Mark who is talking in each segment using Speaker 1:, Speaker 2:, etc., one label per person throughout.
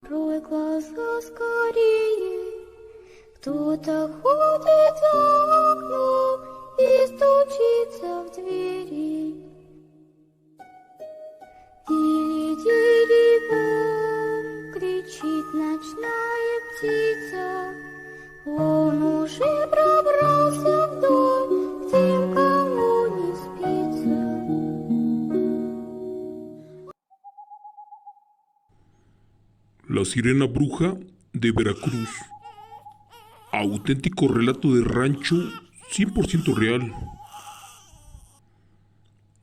Speaker 1: Открой глаза скорее, кто-то ходит за окном и стучится в двери. Дири-дири-бом, кричит ночная птица, он уже пробрался в дом, тем, кому не спится.
Speaker 2: La sirena bruja de Veracruz. Auténtico relato de rancho 100% real.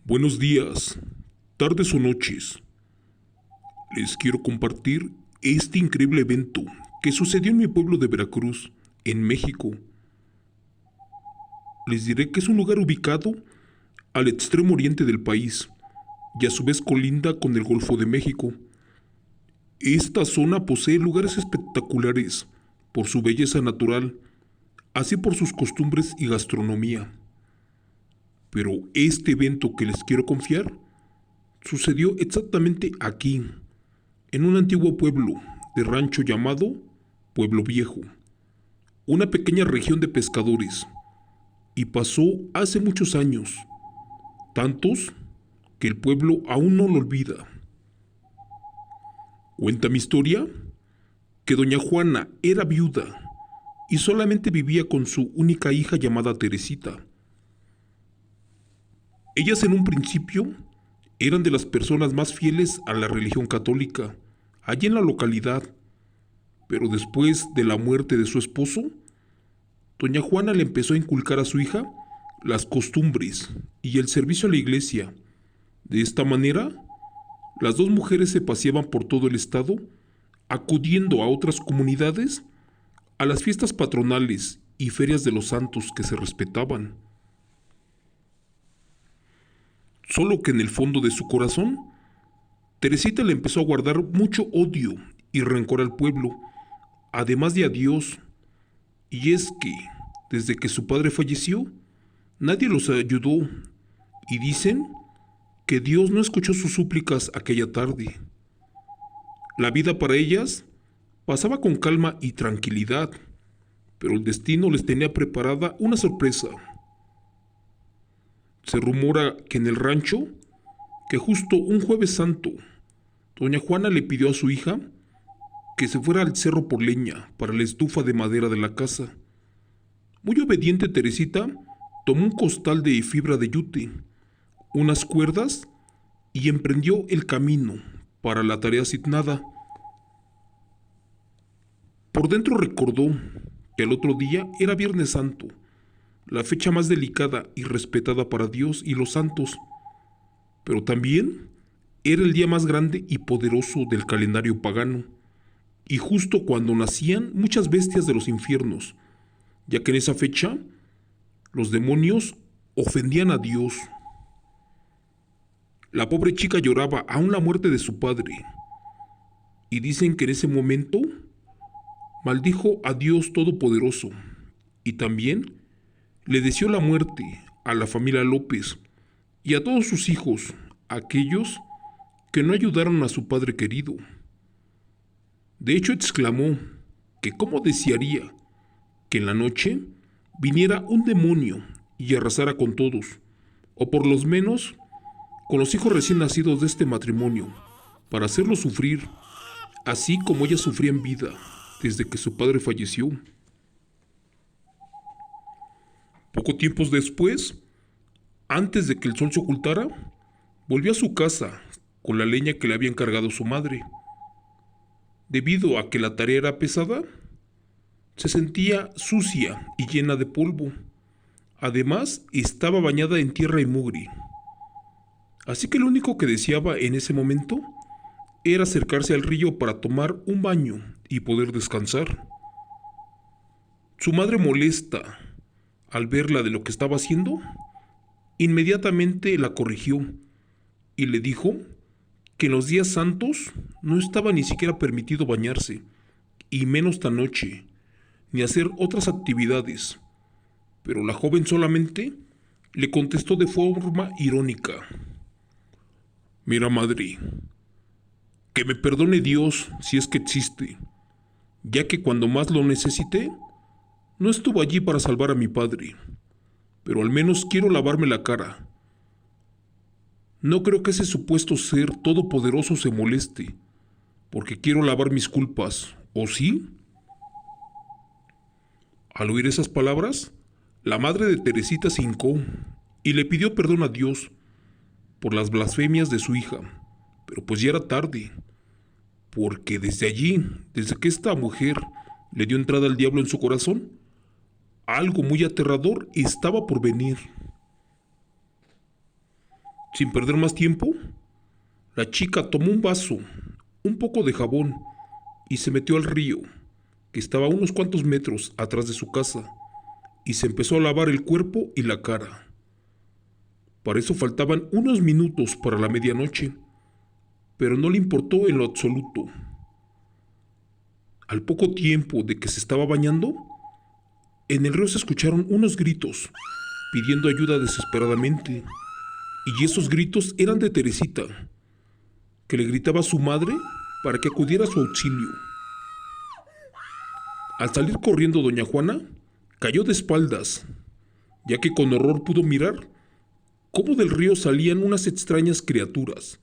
Speaker 2: Buenos días, tardes o noches. Les quiero compartir este increíble evento que sucedió en mi pueblo de Veracruz, en México. Les diré que es un lugar ubicado al extremo oriente del país y a su vez colinda con el Golfo de México. Esta zona posee lugares espectaculares por su belleza natural, así por sus costumbres y gastronomía. Pero este evento que les quiero confiar sucedió exactamente aquí, en un antiguo pueblo de rancho llamado Pueblo Viejo, una pequeña región de pescadores, y pasó hace muchos años, tantos que el pueblo aún no lo olvida. Cuenta mi historia que doña Juana era viuda y solamente vivía con su única hija llamada Teresita. Ellas en un principio eran de las personas más fieles a la religión católica, allí en la localidad, pero después de la muerte de su esposo, doña Juana le empezó a inculcar a su hija las costumbres y el servicio a la iglesia. De esta manera, las dos mujeres se paseaban por todo el estado, acudiendo a otras comunidades, a las fiestas patronales y ferias de los santos que se respetaban. Solo que en el fondo de su corazón, Teresita le empezó a guardar mucho odio y rencor al pueblo, además de a Dios. Y es que, desde que su padre falleció, nadie los ayudó, y dicen que Dios no escuchó sus súplicas aquella tarde. La vida para ellas pasaba con calma y tranquilidad, pero el destino les tenía preparada una sorpresa. Se rumora que en el rancho, que justo un jueves santo, doña Juana le pidió a su hija que se fuera al cerro por leña para la estufa de madera de la casa. Muy obediente Teresita tomó un costal de fibra de yute, unas cuerdas y emprendió el camino para la tarea asignada. Por dentro recordó que al otro día era Viernes Santo, la fecha más delicada y respetada para Dios y los santos, pero también era el día más grande y poderoso del calendario pagano, y justo cuando nacían muchas bestias de los infiernos, ya que en esa fecha los demonios ofendían a Dios. La pobre chica lloraba aún la muerte de su padre, y dicen que en ese momento maldijo a Dios Todopoderoso, y también le deseó la muerte a la familia López y a todos sus hijos, aquellos que no ayudaron a su padre querido. De hecho, exclamó que cómo desearía que en la noche viniera un demonio y arrasara con todos, o por lo menos con los hijos recién nacidos de este matrimonio, para hacerlos sufrir, así como ella sufría en vida desde que su padre falleció. Poco tiempo después, antes de que el sol se ocultara, volvió a su casa con la leña que le había encargado su madre. Debido a que la tarea era pesada, se sentía sucia y llena de polvo. Además, estaba bañada en tierra y mugre. Así que lo único que deseaba en ese momento era acercarse al río para tomar un baño y poder descansar. Su madre, molesta al verla de lo que estaba haciendo, inmediatamente la corrigió y le dijo que en los días santos no estaba ni siquiera permitido bañarse, y menos tan noche, ni hacer otras actividades. Pero la joven solamente le contestó de forma irónica: «Mira, madre, Que me perdone Dios si es que existe, ya que cuando más lo necesité, no estuvo allí para salvar a mi padre, pero al menos quiero lavarme la cara. No creo que ese supuesto ser todopoderoso se moleste, porque quiero lavar mis culpas, ¿o sí? Al oír esas palabras, la madre de Teresita se hincó y le pidió perdón a Dios por las blasfemias de su hija, pero pues ya era tarde, porque desde allí, desde que esta mujer le dio entrada al diablo en su corazón, algo muy aterrador estaba por venir. Sin perder más tiempo, la chica tomó un vaso, un poco de jabón y se metió al río, que estaba a unos cuantos metros atrás de su casa, y se empezó a lavar el cuerpo y la cara. Para eso faltaban unos minutos para la medianoche, pero no le importó en lo absoluto. Al poco tiempo de que se estaba bañando, en el río se escucharon unos gritos, pidiendo ayuda desesperadamente, y esos gritos eran de Teresita, que le gritaba a su madre para que acudiera a su auxilio. Al salir corriendo doña Juana, cayó de espaldas, ya que con horror pudo mirar cómo del río salían unas extrañas criaturas,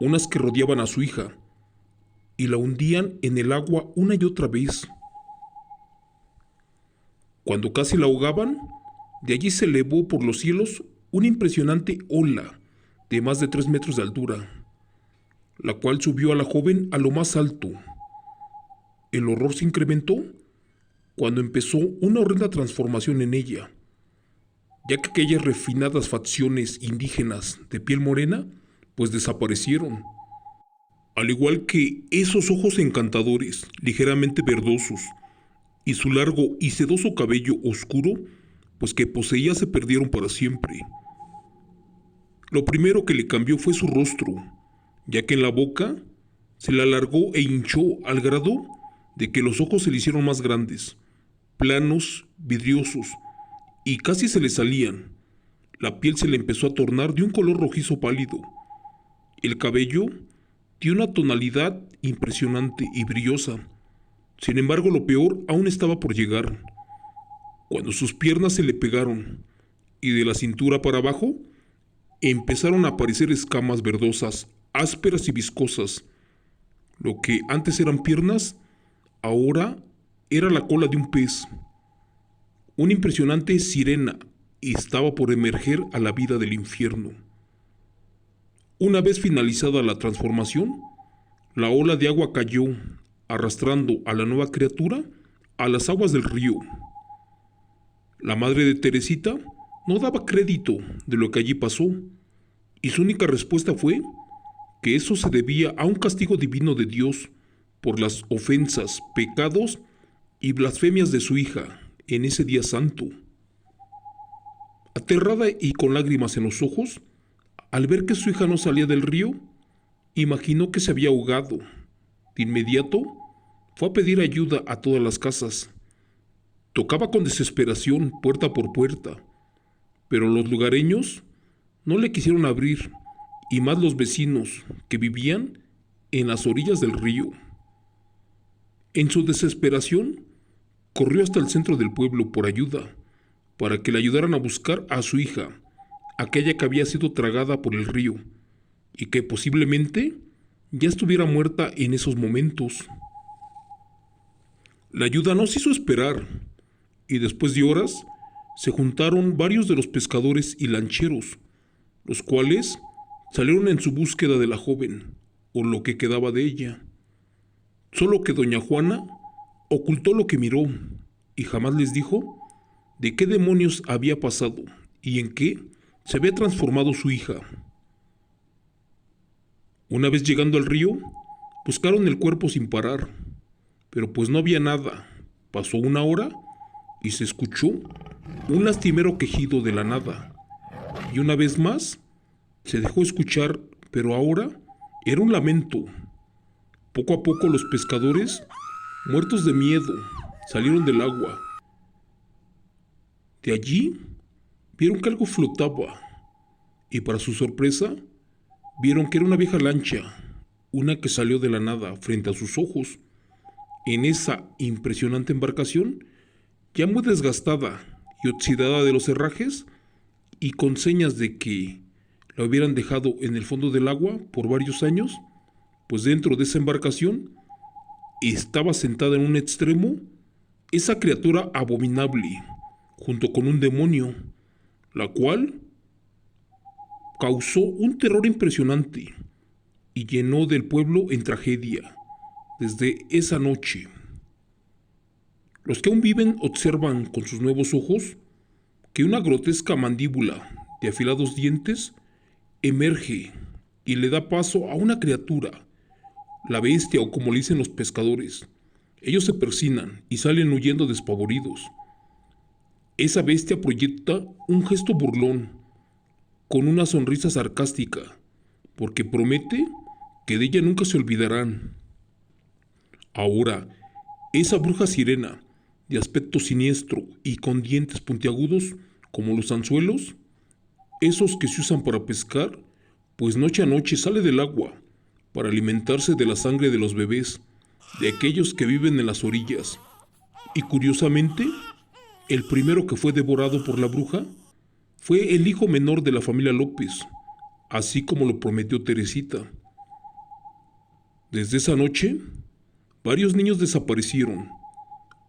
Speaker 2: unas que rodeaban a su hija, y la hundían en el agua una y otra vez. Cuando casi la ahogaban, de allí se elevó por los cielos una impresionante ola de más de 3 metros de altura, la cual subió a la joven a lo más alto. El horror se incrementó cuando empezó una horrenda transformación en ella, ya que aquellas refinadas facciones indígenas de piel morena pues desaparecieron, al igual que esos ojos encantadores, ligeramente verdosos, y su largo y sedoso cabello oscuro, pues que poseía, se perdieron para siempre. Lo primero que le cambió fue su rostro, ya que en la boca se le alargó e hinchó al grado de que los ojos se le hicieron más grandes, planos, vidriosos, y casi se le salían. La piel se le empezó a tornar de un color rojizo pálido. El cabello dio una tonalidad impresionante y brillosa. Sin embargo, lo peor aún estaba por llegar, cuando sus piernas se le pegaron y de la cintura para abajo empezaron a aparecer escamas verdosas, ásperas y viscosas. Lo que antes eran piernas, ahora era la cola de un pez. Una impresionante sirena estaba por emerger a la vida del infierno. Una vez finalizada la transformación, la ola de agua cayó, arrastrando a la nueva criatura a las aguas del río. La madre de Teresita no daba crédito de lo que allí pasó, y su única respuesta fue que eso se debía a un castigo divino de Dios por las ofensas, pecados y blasfemias de su hija en ese día santo. Aterrada y con lágrimas en los ojos, al ver que su hija no salía del río, imaginó que se había ahogado. De inmediato, fue a pedir ayuda a todas las casas. Tocaba con desesperación puerta por puerta, pero los lugareños no le quisieron abrir, y más los vecinos que vivían en las orillas del río. En su desesperación, corrió hasta el centro del pueblo por ayuda, para que le ayudaran a buscar a su hija, aquella que había sido tragada por el río, y que posiblemente ya estuviera muerta en esos momentos. La ayuda no se hizo esperar, y después de horas se juntaron varios de los pescadores y lancheros, los cuales salieron en su búsqueda de la joven, o lo que quedaba de ella. Solo que doña Juana ocultó lo que miró, y jamás les dijo de qué demonios había pasado y en qué se había transformado su hija. Una vez llegando al río, buscaron el cuerpo sin parar, pero pues no había nada. Pasó una hora y se escuchó un lastimero quejido de la nada, y una vez más se dejó escuchar, pero ahora era un lamento. Poco a poco los pescadores, muertos de miedo, salieron del agua. De allí vieron que algo flotaba, y para su sorpresa vieron que era una vieja lancha, una que salió de la nada frente a sus ojos. En esa impresionante embarcación, ya muy desgastada y oxidada de los herrajes, y con señas de que la hubieran dejado en el fondo del agua por varios años, pues dentro de esa embarcación estaba sentada en un extremo esa criatura abominable, junto con un demonio, la cual causó un terror impresionante y llenó del pueblo en tragedia. Desde esa noche, los que aún viven observan con sus nuevos ojos que una grotesca mandíbula de afilados dientes emerge y le da paso a una criatura, la bestia o como le dicen los pescadores. Ellos se persignan y salen huyendo despavoridos. Esa bestia proyecta un gesto burlón, con una sonrisa sarcástica, porque promete que de ella nunca se olvidarán. Ahora, esa bruja sirena, de aspecto siniestro y con dientes puntiagudos como los anzuelos, esos que se usan para pescar, pues noche a noche sale del agua para alimentarse de la sangre de los bebés, de aquellos que viven en las orillas. Y curiosamente, el primero que fue devorado por la bruja fue el hijo menor de la familia López, así como lo prometió Teresita. Desde esa noche, varios niños desaparecieron,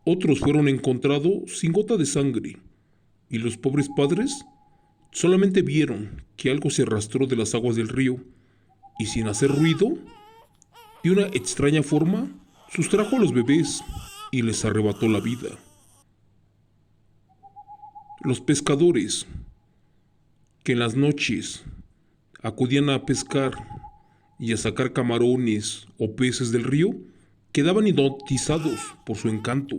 Speaker 2: otros fueron encontrados sin gota de sangre, y los pobres padres solamente vieron que algo se arrastró de las aguas del río, y sin hacer ruido, de una extraña forma, sustrajo a los bebés y les arrebató la vida. Los pescadores, que en las noches acudían a pescar y a sacar camarones o peces del río, quedaban hipnotizados por su encanto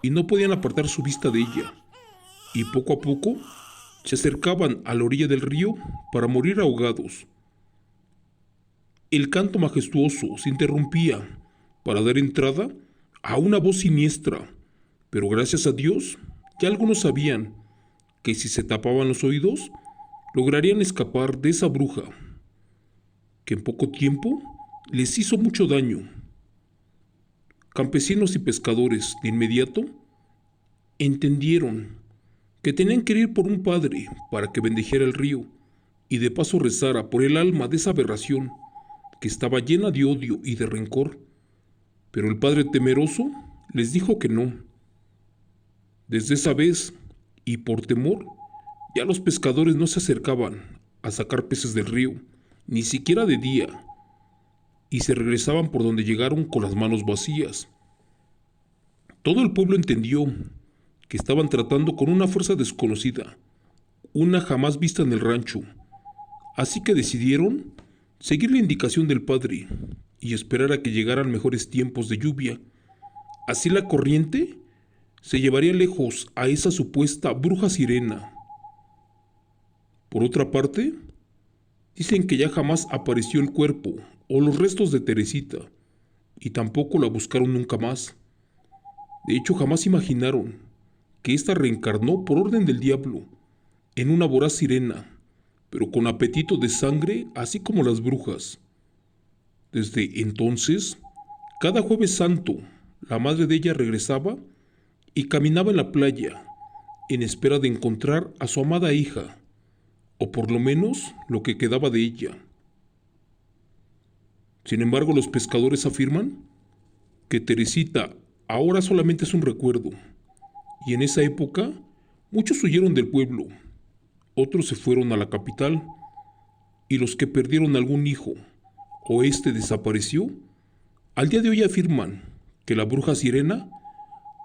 Speaker 2: y no podían apartar su vista de ella, y poco a poco se acercaban a la orilla del río para morir ahogados. El canto majestuoso se interrumpía para dar entrada a una voz siniestra, pero gracias a Dios ya algunos sabían que si se tapaban los oídos lograrían escapar de esa bruja, que en poco tiempo les hizo mucho daño. Campesinos y pescadores de inmediato entendieron que tenían que ir por un padre para que bendijera el río y de paso rezara por el alma de esa aberración que estaba llena de odio y de rencor. Pero el padre temeroso les dijo que no. Desde esa vez, y por temor, ya los pescadores no se acercaban a sacar peces del río, ni siquiera de día, y se regresaban por donde llegaron con las manos vacías. Todo el pueblo entendió que estaban tratando con una fuerza desconocida, una jamás vista en el rancho, así que decidieron seguir la indicación del padre y esperar a que llegaran mejores tiempos de lluvia. Así la corriente se llevaría lejos a esa supuesta bruja sirena. Por otra parte, dicen que ya jamás apareció el cuerpo o los restos de Teresita, y tampoco la buscaron nunca más. De hecho, jamás imaginaron que ésta reencarnó por orden del diablo en una voraz sirena, pero con apetito de sangre, así como las brujas. Desde entonces, cada jueves santo, la madre de ella regresaba y caminaba en la playa en espera de encontrar a su amada hija, o por lo menos lo que quedaba de ella. Sin embargo, los pescadores afirman que Teresita ahora solamente es un recuerdo, y en esa época muchos huyeron del pueblo, otros se fueron a la capital, y los que perdieron algún hijo o este desapareció, al día de hoy afirman que la bruja sirena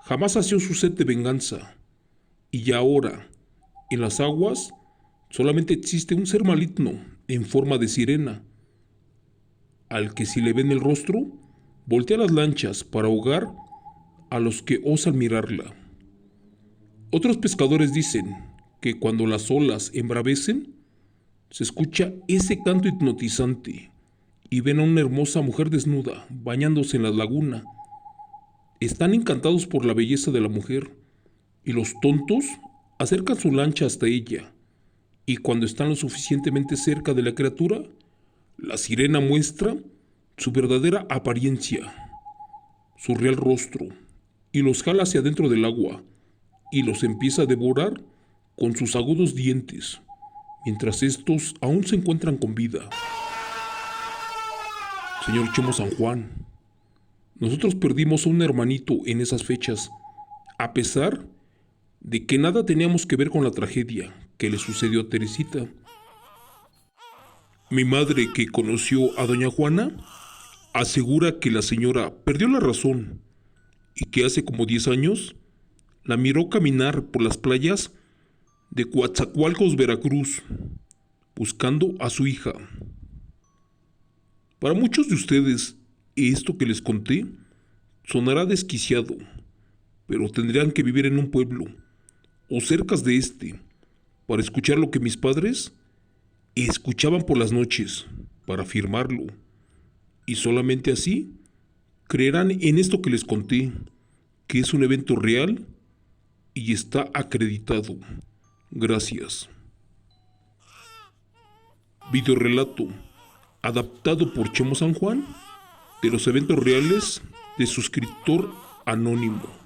Speaker 2: jamás sació su sed de venganza, y ya ahora, en las aguas, solamente existe un ser maligno en forma de sirena, al que si le ven el rostro, voltea las lanchas para ahogar a los que osan mirarla. Otros pescadores dicen que cuando las olas embravecen, se escucha ese canto hipnotizante y ven a una hermosa mujer desnuda bañándose en la laguna. Están encantados por la belleza de la mujer, y los tontos acercan su lancha hasta ella, y cuando están lo suficientemente cerca de la criatura, la sirena muestra su verdadera apariencia, su real rostro, y los jala hacia adentro del agua y los empieza a devorar con sus agudos dientes, mientras estos aún se encuentran con vida. Señor Chemo San Juan, nosotros perdimos a un hermanito en esas fechas, a pesar de que nada teníamos que ver con la tragedia que le sucedió a Teresita. Mi madre, que conoció a doña Juana, asegura que la señora perdió la razón y que hace como 10 años la miró caminar por las playas de Coatzacoalcos, Veracruz, buscando a su hija. Para muchos de ustedes, esto que les conté sonará desquiciado, pero tendrían que vivir en un pueblo o cerca de este para escuchar lo que mis padres escuchaban por las noches, para afirmarlo. Y solamente así creerán en esto que les conté, que es un evento real y está acreditado. Gracias. Videorelato adaptado por Chemo San Juan de los eventos reales de suscriptor anónimo.